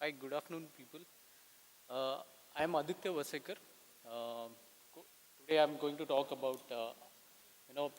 Hi, good afternoon, people. I am Aditya Vasekar. Uh, Today, I'm going to talk about, you know,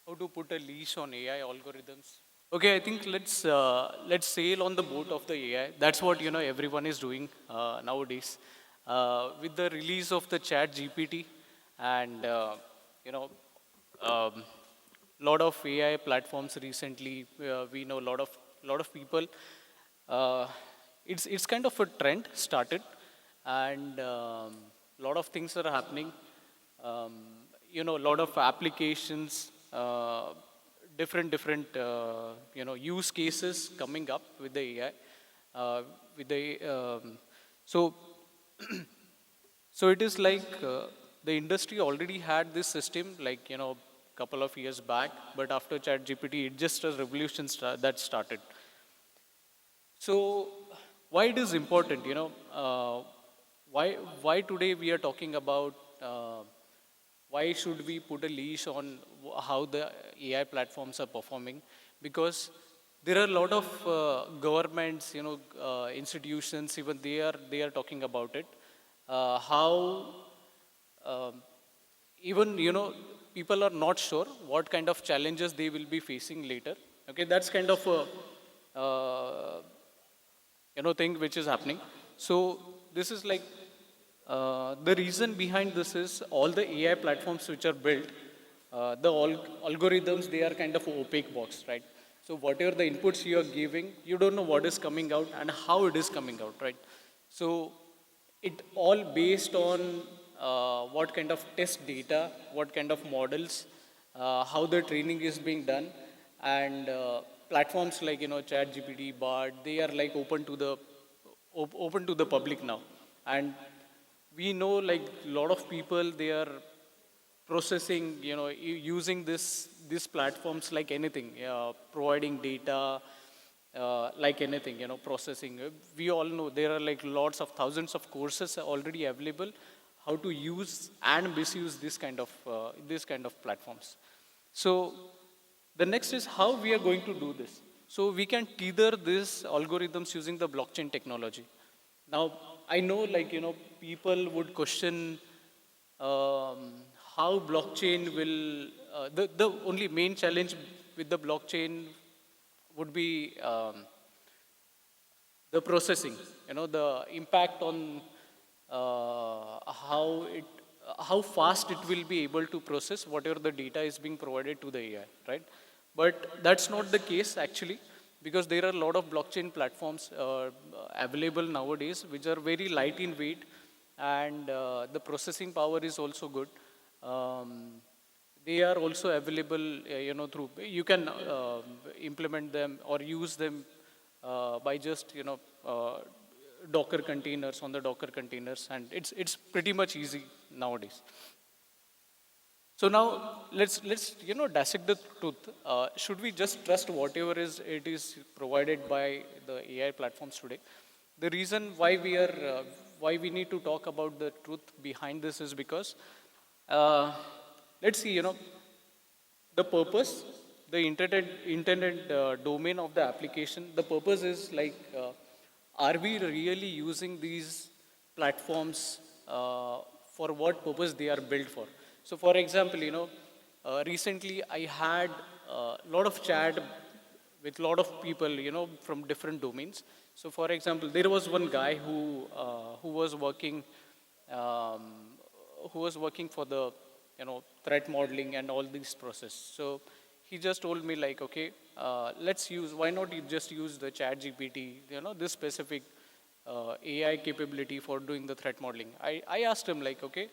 how to put a leash on AI algorithms. Okay, I think let's sail on the boat of the AI. That's what everyone is doing nowadays. With the release of the Chat GPT and you know, um, lot of AI platforms recently, we know lot of people. Uh, it's kind of a trend started, and lot of things are happening. Um, a lot of applications, different use cases coming up with the AI. With the so so it is like the industry already had this system like couple of years back, but after Chat GPT, it just a revolution that started. So why it is important, why today we are talking about why should we put a leash on how the AI platforms are performing? Because there are a lot of governments, institutions, even they are talking about it. How um, even people are not sure what kind of challenges they will be facing later. Okay, that's kind of a thing which is happening. So this is like the reason behind this is all the AI platforms which are built, the algorithms, they are kind of opaque box, right? So whatever the inputs you are giving, you don't know what is coming out and how it is coming out, right? So it all based on what kind of test data, what kind of models, how the training is being done, and platforms like Chat GPT, Bard, they are like open to the public now, and we know like a lot of people they are processing, using these platforms like anything, providing data, like anything, processing. We all know there are like lots of thousands of courses already available how to use and misuse this kind of platforms. So the next is how we are going to do this. So we can tether these algorithms using the blockchain technology. Now, I know like, people would question um, how blockchain will, the only main challenge with the blockchain would be the processing, the impact on how fast it will be able to process whatever the data is being provided to the AI, right? But that's not the case actually, because there are a lot of blockchain platforms available nowadays which are very light in weight, and the processing power is also good. They are also available, through you can implement them or use them by just Docker containers, on the Docker containers, and it's pretty much easy nowadays. So now let's dissect the truth. Should we just trust whatever it is provided by the AI platforms today? The reason why we need to talk about the truth behind this is because uh, let's see, the purpose, the intended domain of the application. The purpose is like, are we really using these platforms for what purpose they are built for? So, for example, recently I had a lot of chat with a lot of people, from different domains. So, for example, there was one guy who was working, um, for the threat modeling and all these process. So he just told me like, okay, let's use, why not you just use the Chat GPT, this specific AI capability for doing the threat modeling. I asked him like, okay,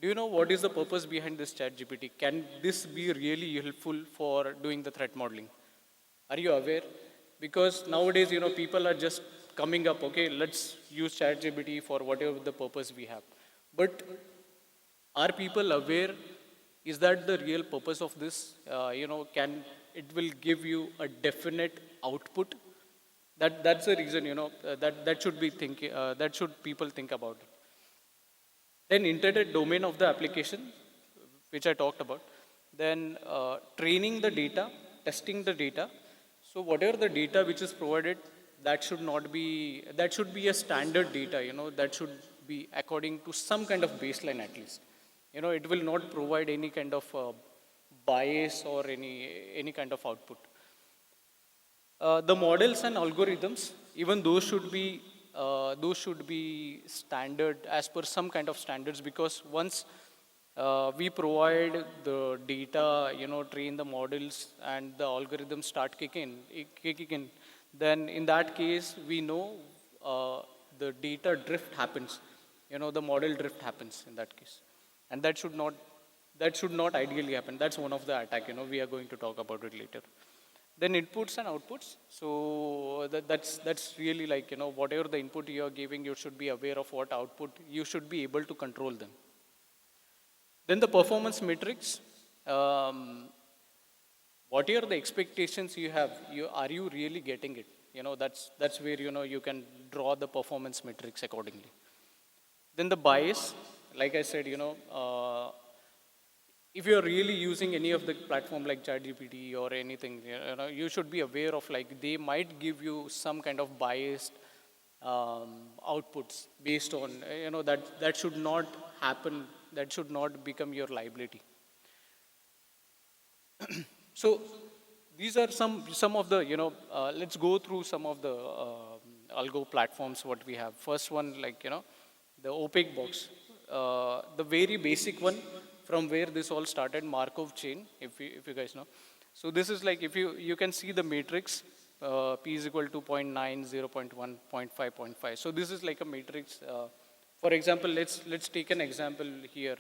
do you know what is the purpose behind this Chat GPT? Can this be really helpful for doing the threat modeling? Are you aware? Because nowadays, people are just coming up, okay, let's use ChatGPT for whatever the purpose we have. But are people aware? Is that the real purpose of this? Can it will give you a definite output? That's the reason, that should be thinking. That should people think about it. Then intended domain of the application, which I talked about. Then training the data, testing the data. So whatever the data which is provided, that should be a standard data, that should be according to some kind of baseline at least. It will not provide any kind of bias or any kind of output. The models and algorithms, even those should be standard as per some kind of standards, because once we provide the data, train the models, and the algorithms start kicking in, then in that case, we know the data drift happens, the model drift happens in that case. And that should not ideally happen. That's one of the attack, we are going to talk about it later. Then inputs and outputs. So that's really like, whatever the input you are giving, you should be aware of what output, you should be able to control them. Then the performance metrics. What are the expectations you have? Are you really getting it? That's where, you can draw the performance metrics accordingly. Then the bias, like I said, if you're really using any of the platform like ChatGPT or anything, you should be aware of, like, they might give you some kind of biased outputs based on, that should not happen, that should not become your liability. So these are some of the, let's go through some of the algo platforms what we have. First one, like, the opaque box, the very basic one from where this all started, Markov chain, if you guys know. So this is like, if you can see the matrix, p is equal to 0.9, 0.1, 0.5, 0.5. So this is like a matrix. For example, let's take an example here.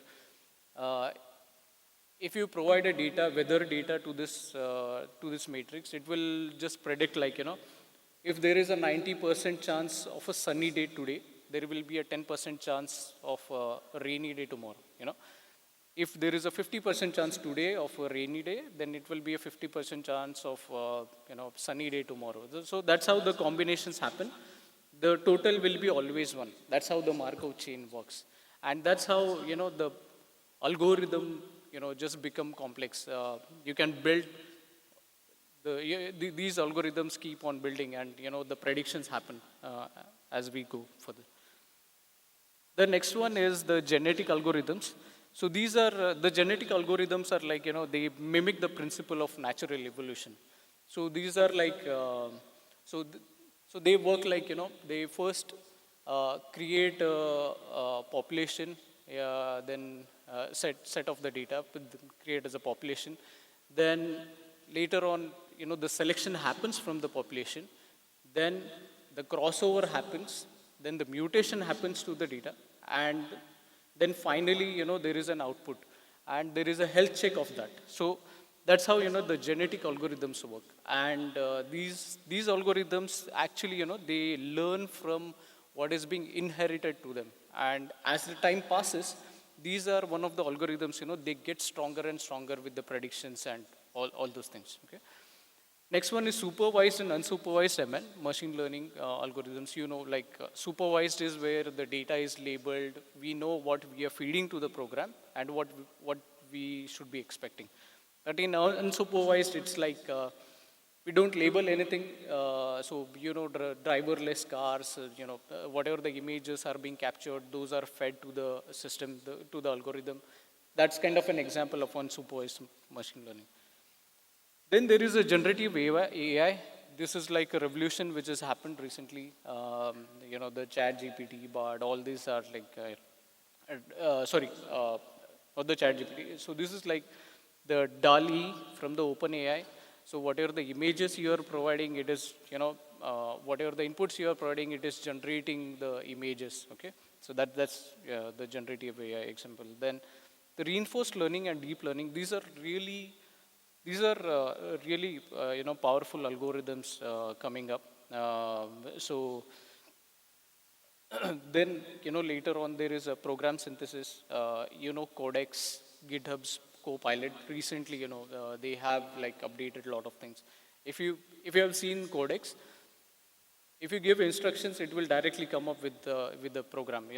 If you provide a weather data to this matrix, it will just predict, like, if there is a 90% chance of a sunny day today, there will be a 10% chance of a rainy day tomorrow. If there is a 50% chance today of a rainy day, then it will be a 50% chance of sunny day tomorrow. So that's how the combinations happen. The total will be always 1. That's how the Markov chain works, and that's how the algorithm just become complex. You can build these algorithms keep on building, and the predictions happen as we go further. The next one is the genetic algorithms. So these are the genetic algorithms are like, they mimic the principle of natural evolution. So these are like, so they work like, they first create a population, then set of the data, create as a population. Then later on, the selection happens from the population. Then the crossover happens. Then the mutation happens to the data. And then finally, there is an output, and there is a health check of that. So that's how, the genetic algorithms work. And these algorithms actually, they learn from what is being inherited to them. And as the time passes, these are one of the algorithms, they get stronger and stronger with the predictions and all those things. Okay. Next one is supervised and unsupervised ML, machine learning algorithms. Like supervised is where the data is labeled. We know what we are feeding to the program and what we should be expecting. But in unsupervised, it's like we don't label anything. So, driverless cars, whatever the images are being captured, those are fed to the system, to the algorithm. That's kind of an example of unsupervised machine learning. Then there is a generative AI. This is like a revolution which has happened recently. The ChatGPT, but all these are like, not the ChatGPT. So this is like the DALL-E from the OpenAI. So whatever the images you are providing, it is, whatever the inputs you are providing, it is generating the images. Okay. So that's the generative AI example. Then the reinforced learning and deep learning. These are really powerful algorithms coming up. So then, later on there is a program synthesis, Codex, GitHub's Copilot. Recently, they have like updated a lot of things. If you have seen Codex, if you give instructions, it will directly come up with the program.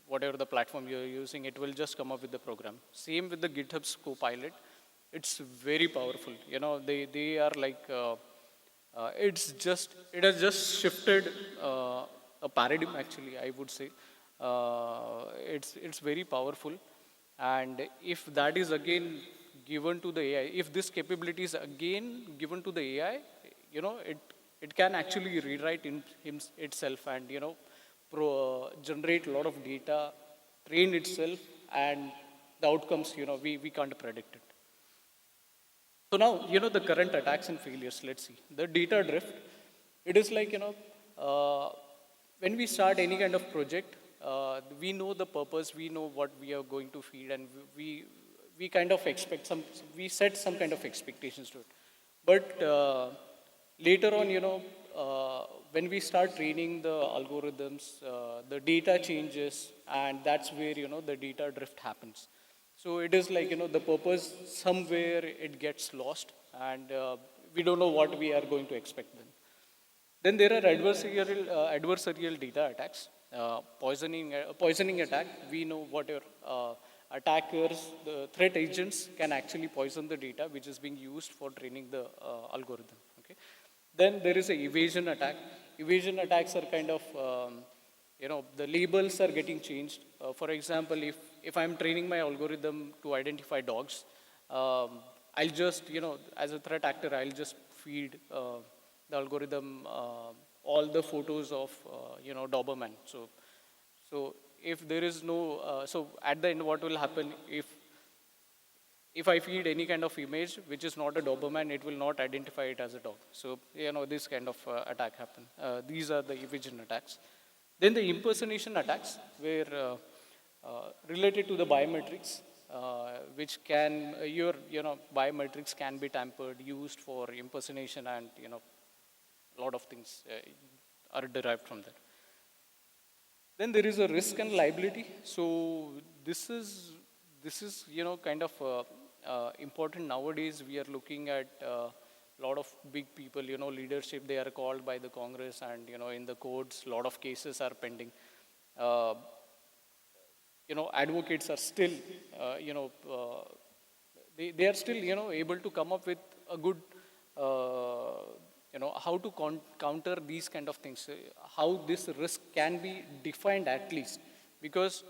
Whatever the platform you're using, it will just come up with the program. Same with the GitHub's Copilot. It's very powerful. They are like It has just shifted a paradigm, actually, I would say. It's very powerful. And if that is again given to the AI, if this capability is again given to the AI, it can actually rewrite itself and, generate a lot of data, train itself, and the outcomes, we can't predict it. So now, the current attacks and failures, let's see. The data drift, it is like, when we start any kind of project, we know the purpose, we know what we are going to feed, and we kind of we set some kind of expectations to it. But later on, when we start training the algorithms, the data changes, and that's where, the data drift happens. So it is like, the purpose somewhere it gets lost, and we don't know what we are going to expect then. Then there are adversarial data attacks, poisoning attack. We know what your attackers, the threat agents can actually poison the data which is being used for training the algorithm. Okay. Then there is a evasion attack. Evasion attacks are kind of, the labels are getting changed. For example, if I'm training my algorithm to identify dogs, I'll just, as a threat actor, I'll just feed the algorithm all the photos of, Doberman. So if there is no, so at the end, what will happen if I feed any kind of image which is not a Doberman, it will not identify it as a dog. So, this kind of attack happen. These are the evasion attacks. Then the impersonation attacks, where related to the biometrics, which can, your, biometrics can be tampered, used for impersonation, and, a lot of things are derived from that. Then there is a risk and liability. So this is kind of important nowadays. We are looking at a lot of big people, leadership. They are called by the Congress, and in the courts, a lot of cases are pending. Advocates are still, they are still, able to come up with a good, how to counter these kind of things, how this risk can be defined at least. Because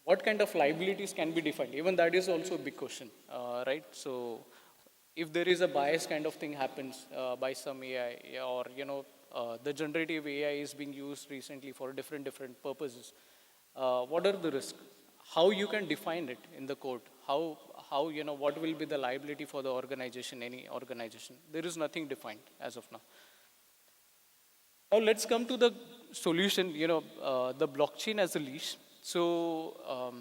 what kind of liabilities can be defined? Even that is also a big question, right? So if there is a bias kind of thing happens by some AI, or, the generative AI is being used recently for different purposes, what are the risks? How you can define it in the court? How what will be the liability for the organization, any organization? There is nothing defined as of now. Now let's come to the solution, the blockchain as a leash. So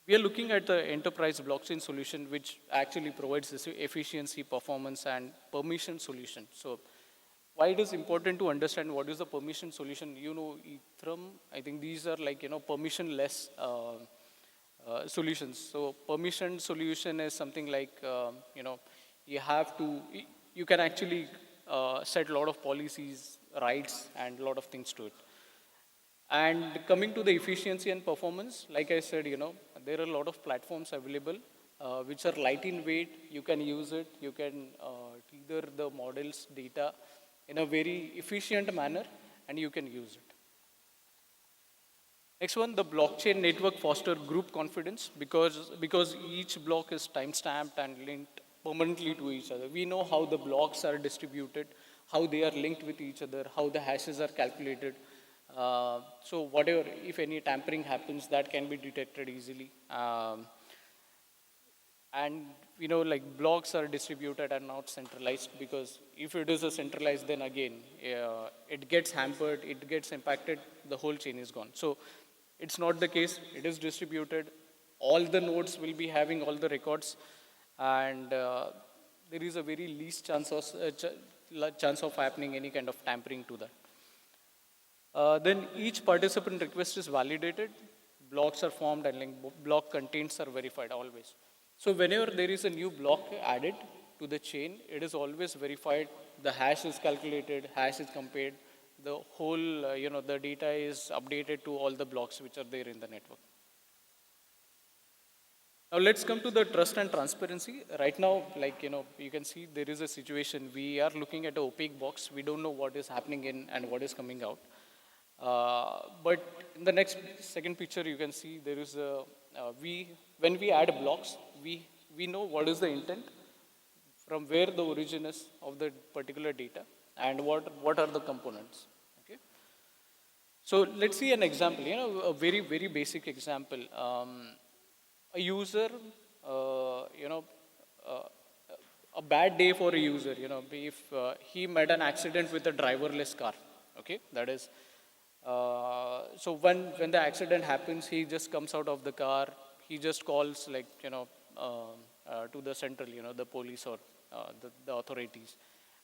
we are looking at the enterprise blockchain solution, which actually provides this efficiency, performance, and permission solution. So why it is important to understand what is the permission solution? Ethereum, I think these are like, permissionless solutions. So permission solution is something like, you can actually set a lot of policies, rights, and a lot of things to it. And coming to the efficiency and performance, like I said, there are a lot of platforms available which are light in weight. You can use it. You can tether the model's data in a very efficient manner, and you can use it. Next one, the blockchain network foster group confidence, because each block is time-stamped and linked permanently to each other. We know how the blocks are distributed, how they are linked with each other, how the hashes are calculated. So whatever, if any tampering happens, that can be detected easily. And like blocks are distributed and not centralized, because if it is a centralized, then again, it gets hampered, it gets impacted, the whole chain is gone. So it's not the case, it is distributed. All the nodes will be having all the records, and there is a very least chance of happening any kind of tampering to that. Then each participant request is validated, blocks are formed, and block contents are verified always. So whenever there is a new block added to the chain, it is always verified, the hash is calculated, hash is compared, the whole, the data is updated to all the blocks which are there in the network. Now let's come to the trust and transparency. Right now, like, you can see there is a situation. We are looking at an opaque box. We don't know what is happening in and what is coming out. But in the next second picture, you can see there is when we add blocks, we know what is the intent, from where the origin is of the particular data, and what are the components. Okay. So let's see an example, a very, very basic example. A user, uh, a bad day for a user, if he met an accident with a driverless car, okay, that is, so when the accident happens, he just comes out of the car, he just calls, like, to the central, the police or the authorities.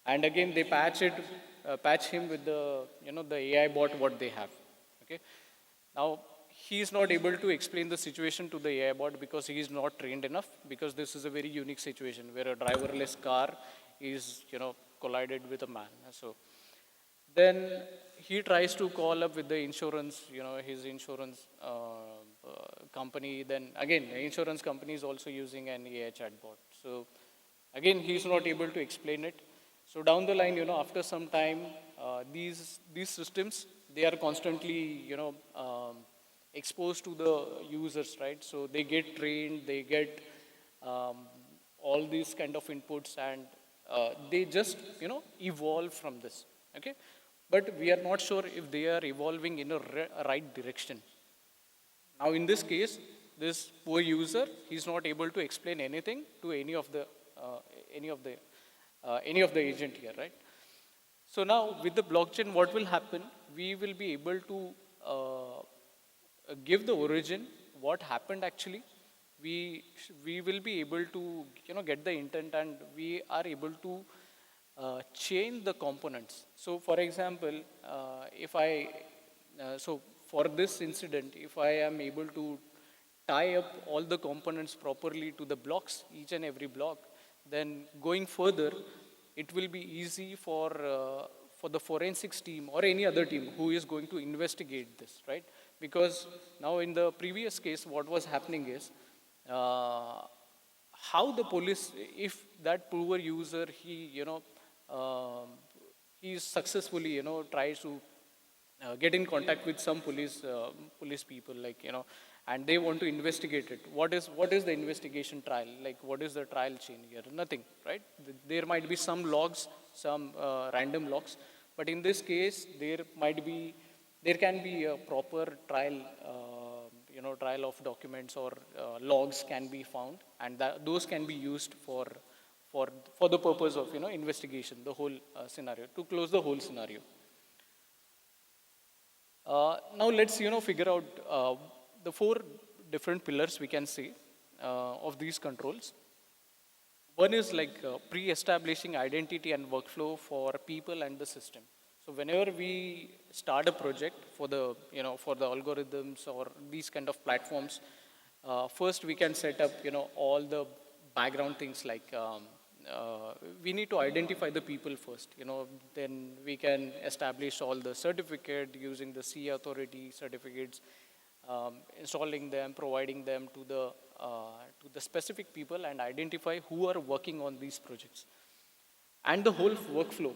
And again, they patch him with the AI bot what they have. Okay. Now, he is not able to explain the situation to the AI bot because he is not trained enough, because this is a very unique situation where a driverless car is, collided with a man. So then he tries to call up with the insurance, his insurance company. Then again, the insurance company is also using an AI chatbot. So again, he is not able to explain it. So down the line, after some time, these systems, they are constantly, exposed to the users, right? So they get trained, they get all these kind of inputs, and they just, evolve from this. Okay. But we are not sure if they are evolving in a right direction. Now, in this case, this poor user, he's not able to explain anything to any of the agent here, right? So now, with the blockchain, what will happen? We will be able to give the origin, what happened actually. We will be able to, get the intent, and we are able to change the components. So, for example, so for this incident, if I am able to tie up all the components properly to the blocks, each and every block, then going further, it will be easy for the forensics team or any other team who is going to investigate this, right? Because now in the previous case, what was happening is, how the police, if that poor user, he successfully, tries to get in contact with some police people, like, and they want to investigate it. What is the investigation trial? Like, what is the trial chain here? Nothing, right? There might be some logs, some random logs, but in this case, there can be a proper trial, trial of documents or logs can be found, and those can be used for the purpose of, investigation, the whole scenario, to close the whole scenario. Now let's, figure out the 4 different pillars we can say of these controls. One is like pre-establishing identity and workflow for people and the system. So whenever we start a project for the, for the algorithms or these kind of platforms, first we can set up, all the background things, like we need to identify the people first, then we can establish all the certificate using the C authority certificates, installing them, providing them to the specific people, and identify who are working on these projects. And the whole workflow,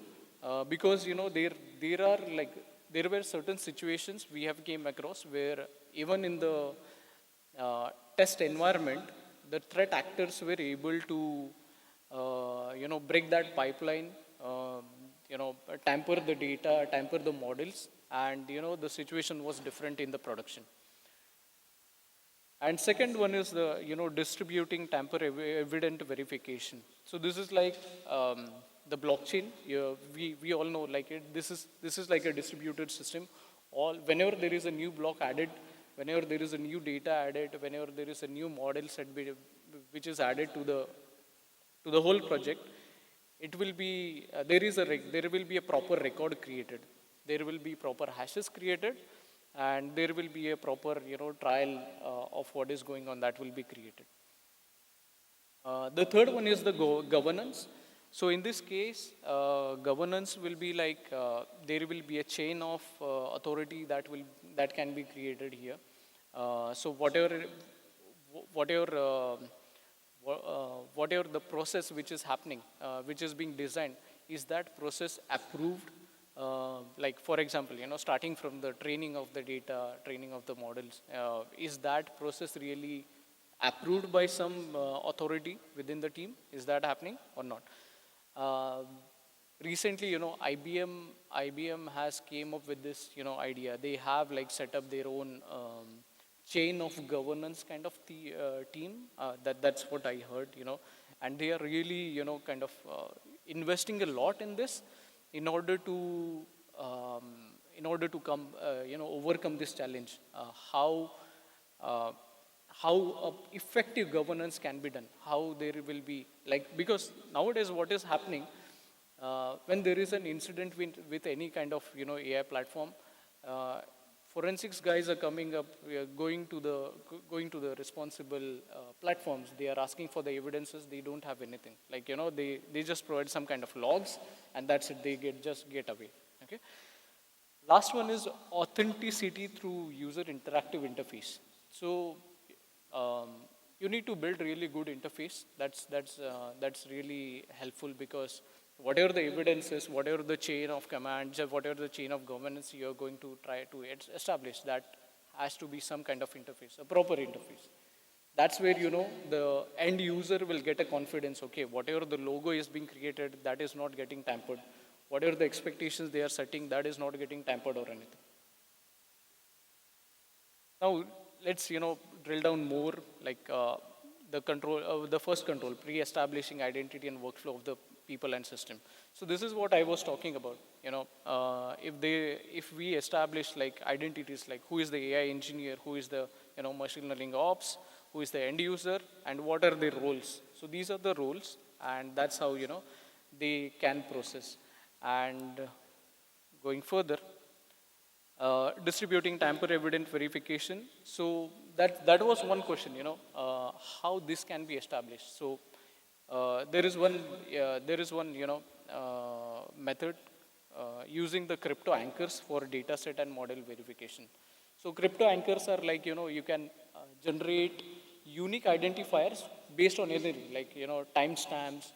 because, there were certain situations we have came across where even in the test environment, the threat actors were able to, break that pipeline, tamper the data, tamper the models, and, the situation was different in the production. And second one is the, distributing tamper-evident verification. So this is like the blockchain. We all know, like, this is like a distributed system. Whenever there is a new block added, whenever there is a new data added, whenever there is a new model set which is added to the whole project, it will be there will be a proper record created. There will be proper hashes created, and there will be a proper, trial of what is going on that will be created. The third one is the governance. So in this case, governance will be like there will be a chain of authority that can be created here. So whatever whatever the process which is happening, which is being designed, is that process approved? Like for example, starting from the training of the data, training of the models, is that process really approved by some authority within the team? Is that happening or not? Uh, Recently, IBM has came up with this, idea. They have like set up their own chain of governance kind of the team. That's what I heard, and they are really, kind of investing a lot in this in order to um, come, overcome this challenge. Uh, how effective governance can be done, how there will be like, because nowadays what is happening, when there is an incident with any kind of AI platform, uh, forensics guys are coming up, we are going to the responsible platforms. They are asking for the evidences. They don't have anything. Like they just provide some kind of logs, and that's it. They just get away. Okay. Last one is authenticity through user interactive interface. So um, you need to build really good interface. That's really helpful, because whatever the evidence is, whatever the chain of commands, or whatever the chain of governance you are going to try to establish, that has to be some kind of interface, a proper interface. That's where the end user will get a confidence. Okay, whatever the logo is being created, that is not getting tampered. Whatever the expectations they are setting, that is not getting tampered or anything. Now let's drill down more, like the first control, pre-establishing identity and workflow of the people and system. So this is what I was talking about. If we establish like identities, like who is the AI engineer, who is the machine learning ops, who is the end user, and what are their roles. So these are the roles, and that's how they can process. And going further, distributing tamper evident verification. So that was one question, how this can be established. So there is one method using the crypto anchors for data set and model verification. So crypto anchors are like, you can generate unique identifiers based on anything, like timestamps,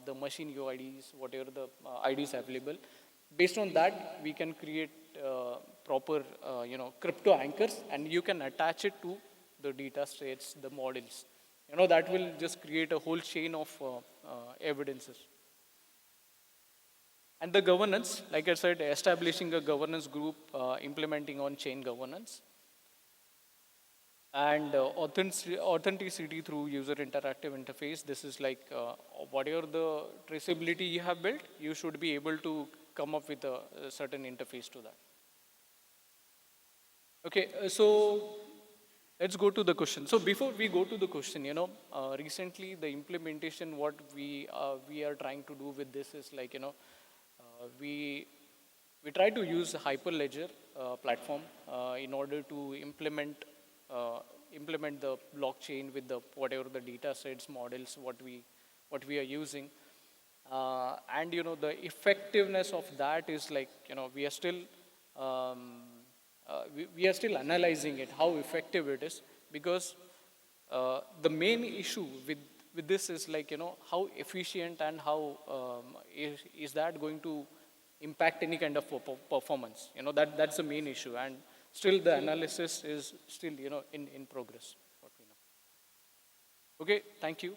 the machine UIDs, whatever the IDs available. Based on that, we can create proper crypto anchors, and you can attach it to the data sets, the models. That will just create a whole chain of evidences. And the governance, like I said, establishing a governance group, implementing on chain governance, and authenticity through user interactive interface. This is like whatever the traceability you have built, you should be able to come up with a certain interface to that. Okay, so let's go to the question. So before we go to the question, recently the implementation, what we are trying to do with this is like, we try to use Hyperledger platform in order to implement the blockchain with the whatever the data sets, models, what we are using, and the effectiveness of that is like, we are still we are still analyzing it, how effective it is, because the main issue with this is like, how efficient and how is that going to impact any kind of performance. That's the main issue, and still the analysis is still in progress. What we know. Okay, thank you.